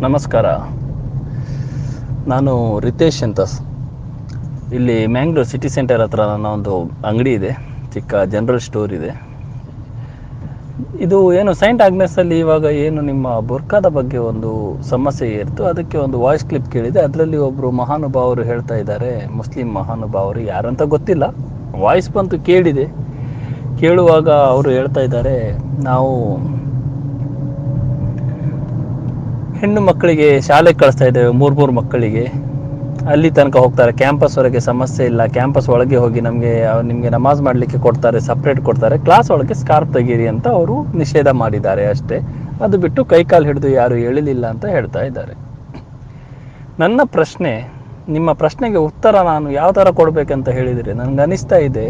ನಮಸ್ಕಾರ. ನಾನು ರಿತೇಶ್ ಅಂತ. ಇಲ್ಲಿ ಮ್ಯಾಂಗ್ಳೂರ್ ಸಿಟಿ ಸೆಂಟರ್ ಹತ್ರ ನನ್ನ ಒಂದು ಅಂಗಡಿ ಇದೆ, ಚಿಕ್ಕ ಜನರಲ್ ಸ್ಟೋರ್ ಇದೆ. ಇದು ಏನು ಸೈಂಟ್ ಆಗ್ನೆಸ್ಸಲ್ಲಿ ಇವಾಗ ಏನು ನಿಮ್ಮ ಬುರ್ಕಾದ ಬಗ್ಗೆ ಒಂದು ಸಮಸ್ಯೆ ಇರ್ತು, ಅದಕ್ಕೆ ಒಂದು ವಾಯ್ಸ್ ಕ್ಲಿಪ್ ಕೇಳಿದೆ. ಅದರಲ್ಲಿ ಒಬ್ಬರು ಮಹಾನುಭಾವರು ಹೇಳ್ತಾ ಇದ್ದಾರೆ, ಮುಸ್ಲಿಂ ಮಹಾನುಭಾವರು ಯಾರಂತ ಗೊತ್ತಿಲ್ಲ, ವಾಯ್ಸ್ ಬಂತು ಕೇಳಿದೆ. ಕೇಳುವಾಗ ಅವರು ಹೇಳ್ತಾ ಇದ್ದಾರೆ, ನಾವು ಹೆಣ್ಣು ಮಕ್ಕಳಿಗೆ ಶಾಲೆಗೆ ಕಳಿಸ್ತಾ ಇದ್ದೇವೆ, ಮೂರು ಮಕ್ಕಳಿಗೆ ಅಲ್ಲಿ ತನಕ ಹೋಗ್ತಾರೆ, ಕ್ಯಾಂಪಸ್ ಹೊರಗೆ ಸಮಸ್ಯೆ ಇಲ್ಲ, ಕ್ಯಾಂಪಸ್ ಒಳಗೆ ಹೋಗಿ ನಿಮಗೆ ನಮಾಜ್ ಮಾಡಲಿಕ್ಕೆ ಕೊಡ್ತಾರೆ, ಸಪ್ರೇಟ್ ಕೊಡ್ತಾರೆ, ಕ್ಲಾಸ್ ಒಳಗೆ ಸ್ಕಾರ್ಫ್ ತೆಗೀರಿ ಅಂತ ಅವರು ನಿಷೇಧ ಮಾಡಿದ್ದಾರೆ ಅಷ್ಟೇ. ಅದು ಬಿಟ್ಟು ಕೈಕಾಲು ಹಿಡಿದು ಯಾರು ಎಳಿಲಿಲ್ಲ ಅಂತ ಹೇಳ್ತಾ ಇದ್ದಾರೆ. ನನ್ನ ಪ್ರಶ್ನೆ, ನಿಮ್ಮ ಪ್ರಶ್ನೆಗೆ ಉತ್ತರ ನಾನು ಯಾವ ಥರ ಕೊಡಬೇಕಂತ ಹೇಳಿದರೆ, ನನಗೆ ಅನಿಸ್ತಾ ಇದೆ,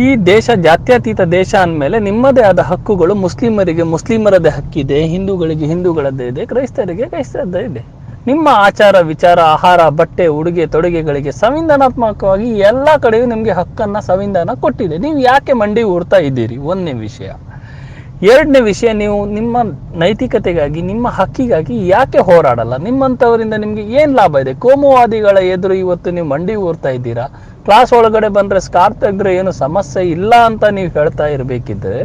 ಈ ದೇಶ ಜಾತ್ಯತೀತ ದೇಶ ಅಂದಮೇಲೆ ನಿಮ್ಮದೇ ಆದ ಹಕ್ಕುಗಳು, ಮುಸ್ಲಿಮರಿಗೆ ಮುಸ್ಲಿಮರದೇ ಹಕ್ಕಿದೆ, ಹಿಂದೂಗಳಿಗೆ ಹಿಂದೂಗಳದ್ದೇ ಇದೆ, ಕ್ರೈಸ್ತರಿಗೆ ಕ್ರೈಸ್ತರದ್ದೇ ಇದೆ. ನಿಮ್ಮ ಆಚಾರ ವಿಚಾರ, ಆಹಾರ, ಬಟ್ಟೆ, ಉಡುಗೆ ತೊಡುಗೆಗಳಿಗೆ ಸಂವಿಧಾನಾತ್ಮಕವಾಗಿ ಎಲ್ಲ ಕಡೆಯೂ ನಿಮಗೆ ಹಕ್ಕನ್ನು ಸಂವಿಧಾನ ಕೊಟ್ಟಿದೆ. ನೀವು ಯಾಕೆ ಮಂಡಿ ಊರ್ತಾ ಇದ್ದೀರಿ? ಒಂದನೇ ವಿಷಯ. ಎರಡನೇ ವಿಷಯ, ನೀವು ನಿಮ್ಮ ನೈತಿಕತೆಗಾಗಿ, ನಿಮ್ಮ ಹಕ್ಕಿಗಾಗಿ ಯಾಕೆ ಹೋರಾಡಲ್ಲ? ನಿಮ್ಮಂಥವರಿಂದ ನಿಮಗೆ ಏನು ಲಾಭ ಇದೆ? ಕೋಮುವಾದಿಗಳ ಎದುರು ಇವತ್ತು ನೀವು ಮಂಡಿ ಊರ್ತಾ ಇದ್ದೀರಾ. ಕ್ಲಾಸ್ ಒಳಗಡೆ ಬಂದರೆ ಸ್ಕಾರ್ಫ್ ತೆಗೆದ್ರೆ ಏನು ಸಮಸ್ಯೆ ಇಲ್ಲ ಅಂತ ನೀವು ಹೇಳ್ತಾ ಇರಬೇಕಿದ್ರೆ,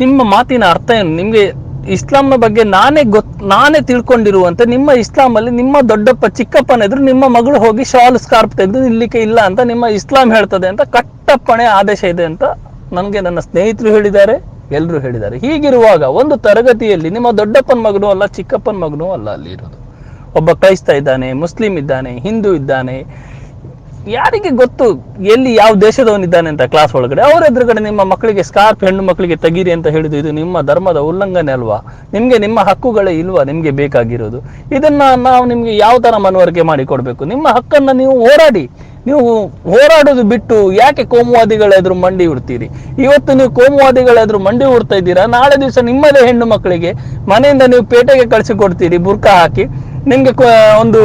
ನಿಮ್ಮ ಮಾತಿನ ಅರ್ಥ ಏನು? ನಿಮಗೆ ಇಸ್ಲಾಂನ ಬಗ್ಗೆ ನಾನೇ ತಿಳ್ಕೊಂಡಿರುವಂತೆ, ನಿಮ್ಮ ಇಸ್ಲಾಮಲ್ಲಿ ನಿಮ್ಮ ದೊಡ್ಡಪ್ಪ ಚಿಕ್ಕಪ್ಪನ ಎದುರು ನಿಮ್ಮ ಮಗಳು ಹೋಗಿ ಶಾಲ್ ಸ್ಕಾರ್ಫ್ ತೆಗೆದು ನಿಲ್ಲಿಕ್ಕೆ ಇಲ್ಲ ಅಂತ ನಿಮ್ಮ ಇಸ್ಲಾಂ ಹೇಳ್ತದೆ ಅಂತ ಕಟ್ಟಪ್ಪಣೆ ಆದೇಶ ಇದೆ ಅಂತ ನನಗೆ ನನ್ನ ಸ್ನೇಹಿತರು ಹೇಳಿದ್ದಾರೆ, ಎಲ್ಲರೂ ಹೇಳಿದ್ದಾರೆ. ಹೀಗಿರುವಾಗ ಒಂದು ತರಗತಿಯಲ್ಲಿ ನಿಮ್ಮ ದೊಡ್ಡಪ್ಪನ ಮಗನೂ ಅಲ್ಲ, ಚಿಕ್ಕಪ್ಪನ ಮಗನೂ ಅಲ್ಲ ಅಲ್ಲಿ ಇರೋದು. ಒಬ್ಬ ಕ್ರೈಸ್ತ ಇದ್ದಾನೆ, ಮುಸ್ಲಿಂ ಇದ್ದಾನೆ, ಹಿಂದೂ ಇದ್ದಾನೆ, ಯಾರಿಗೆ ಗೊತ್ತು ಎಲ್ಲಿ ಯಾವ ದೇಶದವನಿದ್ದಾನೆ ಅಂತ ಕ್ಲಾಸ್ ಒಳಗಡೆ. ಅವ್ರ ಎದುರುಗಡೆ ನಿಮ್ಮ ಮಕ್ಕಳಿಗೆ ಸ್ಕಾರ್ಫ್, ಹೆಣ್ಣು ಮಕ್ಕಳಿಗೆ ತೆಗೀರಿ ಅಂತ ಹೇಳಿದ್ದು ಇದು ನಿಮ್ಮ ಧರ್ಮದ ಉಲ್ಲಂಘನೆ ಅಲ್ವಾ? ನಿಮಗೆ ನಿಮ್ಮ ಹಕ್ಕುಗಳೇ ಇಲ್ವಾ ನಿಮಗೆ ಬೇಕಾಗಿರೋದು? ಇದನ್ನ ನಾವು ನಿಮಗೆ ಯಾವ ಥರ ಮನವರಿಕೆ ಮಾಡಿ ಕೊಡಬೇಕು? ನಿಮ್ಮ ಹಕ್ಕನ್ನು ನೀವು ಹೋರಾಡಿ. ನೀವು ಹೋರಾಡೋದು ಬಿಟ್ಟು ಯಾಕೆ ಕೋಮುವಾದಿಗಳ ಎದುರು ಮಂಡಿ ಉಡ್ತೀರಿ? ಇವತ್ತು ನೀವು ಕೋಮುವಾದಿಗಳ ಎದುರು ಮಂಡಿ ಉಡ್ತಾ ಇದ್ದೀರಾ, ನಾಳೆ ದಿವಸ ನಿಮ್ಮದೇ ಹೆಣ್ಣು ಮಕ್ಕಳಿಗೆ ಮನೆಯಿಂದ ನೀವು ಪೇಟೆಗೆ ಕಳಿಸಿಕೊಡ್ತೀರಿ ಬುರ್ಕಾ ಹಾಕಿ. ನಿಮಗೆ ಒಂದು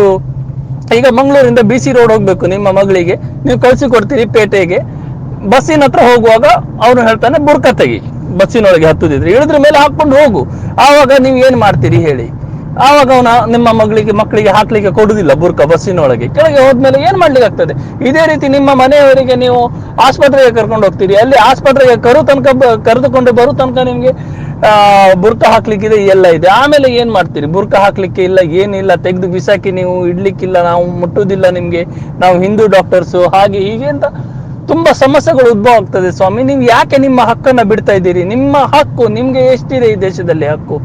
ಈಗ ಮಂಗಳೂರಿಂದ BC ರೋಡ್ ಹೋಗ್ಬೇಕು, ನಿಮ್ಮ ಮಗಳಿಗೆ ನೀವು ಕಳಿಸಿಕೊಡ್ತೀರಿ ಪೇಟೆಗೆ. ಬಸ್ಸಿನ ಹತ್ರ ಹೋಗುವಾಗ ಅವನು ಹೇಳ್ತಾನೆ ಬುರ್ಕಾ ತೆಗಿ, ಬಸ್ಸಿನೊಳಗೆ ಹತ್ತುದಿದ್ರೆ ಇಳಿದ್ರ ಮೇಲೆ ಹಾಕೊಂಡು ಹೋಗು. ಆವಾಗ ನೀವು ಏನು ಮಾಡ್ತೀರಿ ಹೇಳಿ? ಆವಾಗ ಅವನ ನಿಮ್ಮ ಮಕ್ಕಳಿಗೆ ಹಾಕ್ಲಿಕ್ಕೆ ಕೊಡುದಿಲ್ಲ ಬುರ್ಕಾ. ಬಸ್ಸಿನೊಳಗೆ ಕೆಳಗೆ ಹೋದ್ಮೇಲೆ ಏನ್ ಮಾಡ್ಲಿಕ್ಕೆ ಆಗ್ತದೆ? ಇದೇ ರೀತಿ ನಿಮ್ಮ ಮನೆಯವರಿಗೆ ನೀವು ಆಸ್ಪತ್ರೆಗೆ ಕರ್ಕೊಂಡು ಹೋಗ್ತೀರಿ, ಅಲ್ಲಿ ಆಸ್ಪತ್ರೆಗೆ ಕರೆದುಕೊಂಡು ಬರೋ ತನಕ ನಿಮ್ಗೆ ಬುರ್ಕಾ ಹಾಕ್ಲಿಕ್ಕಿದೆ, ಎಲ್ಲ ಇದೆ. ಆಮೇಲೆ ಏನ್ ಮಾಡ್ತೀರಿ? ಬುರ್ಕಾ ಹಾಕ್ಲಿಕ್ಕೆ ಇಲ್ಲ, ಏನಿಲ್ಲ, ತೆಗೆದು ಬಿಸಾಕಿ ನೀವು ಇಡ್ಲಿಕ್ಕಿಲ್ಲ, ನಾವು ಮುಟ್ಟುದಿಲ್ಲ ನಿಮ್ಗೆ, ನಾವು ಹಿಂದೂ ಡಾಕ್ಟರ್ಸು, ಹಾಗೆ ಹೀಗೆ ಅಂತ ತುಂಬಾ ಸಮಸ್ಯೆಗಳು ಉದ್ಭವ ಆಗ್ತದೆ. ಸ್ವಾಮಿ, ನೀವು ಯಾಕೆ ನಿಮ್ಮ ಹಕ್ಕನ್ನ ಬಿಡ್ತಾ ಇದ್ದೀರಿ? ನಿಮ್ಮ ಹಕ್ಕು ನಿಮ್ಗೆ ಎಷ್ಟಿದೆ ಈ ದೇಶದಲ್ಲಿ ಹಕ್ಕು,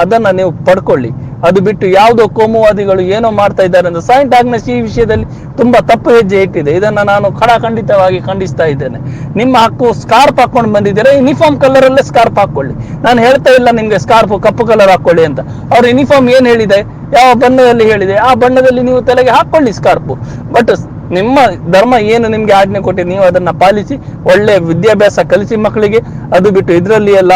ಅದನ್ನ ನೀವು ಪಡ್ಕೊಳ್ಳಿ. ಅದು ಬಿಟ್ಟು ಯಾವುದೋ ಕೋಮುವಾದಿಗಳು ಏನೋ ಮಾಡ್ತಾ ಇದ್ದಾರೆ ಅಂತ ಸೈಂಟ್ ಆಗ್ನೆಸ್ ಈ ವಿಷಯದಲ್ಲಿ ತುಂಬಾ ತಪ್ಪು ಹೆಜ್ಜೆ ಇಟ್ಟಿದೆ. ಇದನ್ನ ನಾನು ಖಂಡಿತವಾಗಿ ಖಂಡಿಸ್ತಾ ಇದ್ದೇನೆ. ನಿಮ್ಮ ಹಕ್ಕು, ಸ್ಕಾರ್ಫ್ ಹಾಕೊಂಡು ಬಂದಿದ್ದೀರಾ, ಯೂನಿಫಾರ್ಮ್ ಕಲರ್ ಅಲ್ಲೇ ಸ್ಕಾರ್ಫ್ ಹಾಕೊಳ್ಳಿ. ನಾನು ಹೇಳ್ತಾ ಇಲ್ಲ ನಿಮ್ಗೆ ಸ್ಕಾರ್ಫ್ ಕಪ್ಪು ಕಲರ್ ಹಾಕೊಳ್ಳಿ ಅಂತ. ಅವ್ರ ಯೂನಿಫಾರ್ಮ್ ಏನ್ ಹೇಳಿದೆ, ಯಾವ ಬಣ್ಣದಲ್ಲಿ ಹೇಳಿದೆ, ಆ ಬಣ್ಣದಲ್ಲಿ ನೀವು ತಲೆಗೆ ಹಾಕೊಳ್ಳಿ ಸ್ಕಾರ್ಫ್. ಬಟ್ ನಿಮ್ಮ ಧರ್ಮ ಏನು ನಿಮ್ಗೆ ಆಜ್ಞೆ ಕೊಟ್ಟಿದೆ, ನೀವು ಅದನ್ನ ಪಾಲಿಸಿ, ಒಳ್ಳೆ ವಿದ್ಯಾಭ್ಯಾಸ ಕಲಿಸಿ ಮಕ್ಕಳಿಗೆ. ಅದು ಬಿಟ್ಟು ಇದರಲ್ಲಿ ಎಲ್ಲ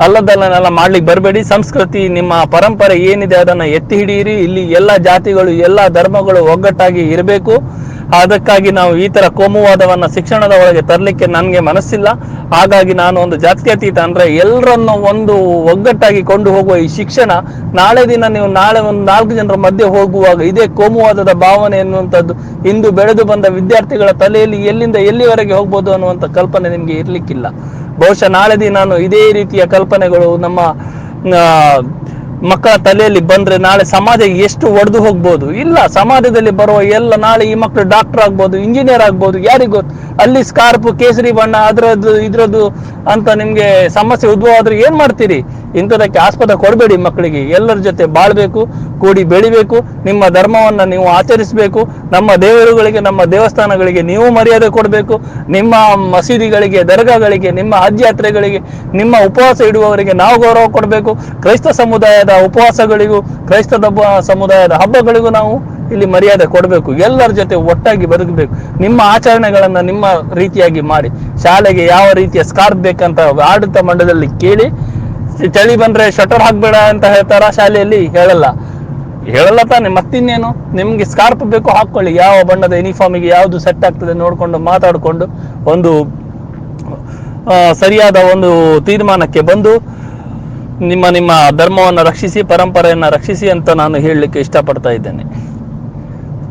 ಅಲ್ಲದಲ್ಲನೆಲ್ಲ ಮಾಡ್ಲಿಕ್ಕೆ ಬರಬೇಡಿ. ಸಂಸ್ಕೃತಿ, ನಿಮ್ಮ ಪರಂಪರೆ ಏನಿದೆ ಅದನ್ನ ಎತ್ತಿ ಹಿಡಿಯಿರಿ. ಇಲ್ಲಿ ಎಲ್ಲ ಜಾತಿಗಳು, ಎಲ್ಲ ಧರ್ಮಗಳು ಒಗ್ಗಟ್ಟಾಗಿ ಇರಬೇಕು. ಅದಕ್ಕಾಗಿ ನಾವು ಈ ತರ ಕೋಮುವಾದವನ್ನ ಶಿಕ್ಷಣದ ಒಳಗೆ ತರಲಿಕ್ಕೆ ನನಗೆ ಮನಸ್ಸಿಲ್ಲ. ಹಾಗಾಗಿ ನಾನು ಒಂದು ಜಾತ್ಯತೀತ ಅಂದ್ರೆ ಎಲ್ಲರನ್ನು ಒಂದು ಒಗ್ಗಟ್ಟಾಗಿ ಕೊಂಡು ಹೋಗುವ ಈ ಶಿಕ್ಷಣ, ನಾಳೆ ಒಂದು 4 ಜನರ ಮಧ್ಯೆ ಹೋಗುವಾಗ ಇದೇ ಕೋಮುವಾದದ ಭಾವನೆ ಎನ್ನುವಂಥದ್ದು ಇಂದು ಬೆಳೆದು ಬಂದ ವಿದ್ಯಾರ್ಥಿಗಳ ತಲೆಯಲ್ಲಿ ಎಲ್ಲಿಂದ ಎಲ್ಲಿವರೆಗೆ ಹೋಗ್ಬೋದು ಅನ್ನುವಂಥ ಕಲ್ಪನೆ ನಿಮ್ಗೆ ಇರ್ಲಿಕ್ಕಿಲ್ಲ. ಬಹುಶಃ ನಾಳೆ ದಿನ ಇದೇ ರೀತಿಯ ಕಲ್ಪನೆಗಳು ನಮ್ಮ ಮಕ್ಕಳ ತಲೆಯಲ್ಲಿ ಬಂದ್ರೆ ನಾಳೆ ಸಮಾಜ ಎಷ್ಟು ಒಡೆದು ಹೋಗ್ಬೋದು. ಇಲ್ಲ, ಸಮಾಜದಲ್ಲಿ ಬರುವ ಎಲ್ಲ ನಾಳೆ ಈ ಮಕ್ಕಳು ಡಾಕ್ಟರ್ ಆಗ್ಬೋದು, ಇಂಜಿನಿಯರ್ ಆಗ್ಬೋದು, ಯಾರಿಗೂ ಗೊತ್ತು. ಅಲ್ಲಿ ಸ್ಕಾರ್ಫ್, ಕೇಸರಿ ಬಣ್ಣ, ಇದ್ರದ್ದು ಅಂತ ನಿಮ್ಗೆ ಸಮಸ್ಯೆ ಉದ್ಭವ ಆದ್ರೆ ಏನ್ ಮಾಡ್ತೀರಿ? ಇಂಥದಕ್ಕೆ ಆಸ್ಪದ ಕೊಡಬೇಡಿ ಮಕ್ಕಳಿಗೆ. ಎಲ್ಲರ ಜೊತೆ ಬಾಳ್ಬೇಕು, ಕೂಡಿ ಬೆಳಿಬೇಕು, ನಿಮ್ಮ ಧರ್ಮವನ್ನ ನೀವು ಆಚರಿಸಬೇಕು. ನಮ್ಮ ದೇವರುಗಳಿಗೆ, ನಮ್ಮ ದೇವಸ್ಥಾನಗಳಿಗೆ ನೀವು ಮರ್ಯಾದೆ ಕೊಡಬೇಕು. ನಿಮ್ಮ ಮಸೀದಿಗಳಿಗೆ, ದರ್ಗಾಗಳಿಗೆ, ನಿಮ್ಮ ಹಜ್ ಯಾತ್ರೆಗಳಿಗೆ, ನಿಮ್ಮ ಉಪವಾಸ ಇಡುವವರಿಗೆ ನಾವು ಗೌರವ ಕೊಡಬೇಕು. ಕ್ರೈಸ್ತ ಸಮುದಾಯದ ಉಪವಾಸಗಳಿಗೂ, ಕ್ರೈಸ್ತ ಸಮುದಾಯದ ಹಬ್ಬಗಳಿಗೂ ನಾವು ಇಲ್ಲಿ ಮರ್ಯಾದೆ ಕೊಡಬೇಕು. ಎಲ್ಲರ ಜೊತೆ ಒಟ್ಟಾಗಿ ಬದುಕಬೇಕು. ನಿಮ್ಮ ಆಚರಣೆಗಳನ್ನ ನಿಮ್ಮ ರೀತಿಯಾಗಿ ಮಾಡಿ. ಶಾಲೆಗೆ ಯಾವ ರೀತಿಯ ಸ್ಕಾರ್ಫ್ ಬೇಕಂತ ಆಡಳಿತ ಮಂಡಲದಲ್ಲಿ ಕೇಳಿ. ಚಳಿ ಬಂದ್ರೆ ಶಟರ್ ಹಾಕ್ಬೇಡ ಅಂತ ಹೇಳ್ತಾರ ಶಾಲೆಯಲ್ಲಿ? ಹೇಳಲ್ಲ ತಾನೆ, ಮತ್ತಿನ್ನೇನು? ನಿಮ್ಗೆ ಸ್ಕಾರ್ಫ್ ಬೇಕು, ಹಾಕೊಳ್ಳಿ. ಯಾವ ಬಣ್ಣದ ಯೂನಿಫಾರ್ಮಿಗೆ ಯಾವುದು ಸೆಟ್ ಆಗ್ತದೆ ನೋಡ್ಕೊಂಡು ಮಾತಾಡಿಕೊಂಡು ಒಂದು ಸರಿಯಾದ ಒಂದು ತೀರ್ಮಾನಕ್ಕೆ ಬಂದು ನಿಮ್ಮ ನಿಮ್ಮ ಧರ್ಮವನ್ನು ರಕ್ಷಿಸಿ, ಪರಂಪರೆಯನ್ನು ರಕ್ಷಿಸಿ ಅಂತ ನಾನು ಹೇಳಲಿಕ್ಕೆ ಇಷ್ಟಪಡ್ತಾ ಇದ್ದೇನೆ.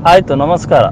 ಆಯ್ತು, ನಮಸ್ಕಾರ.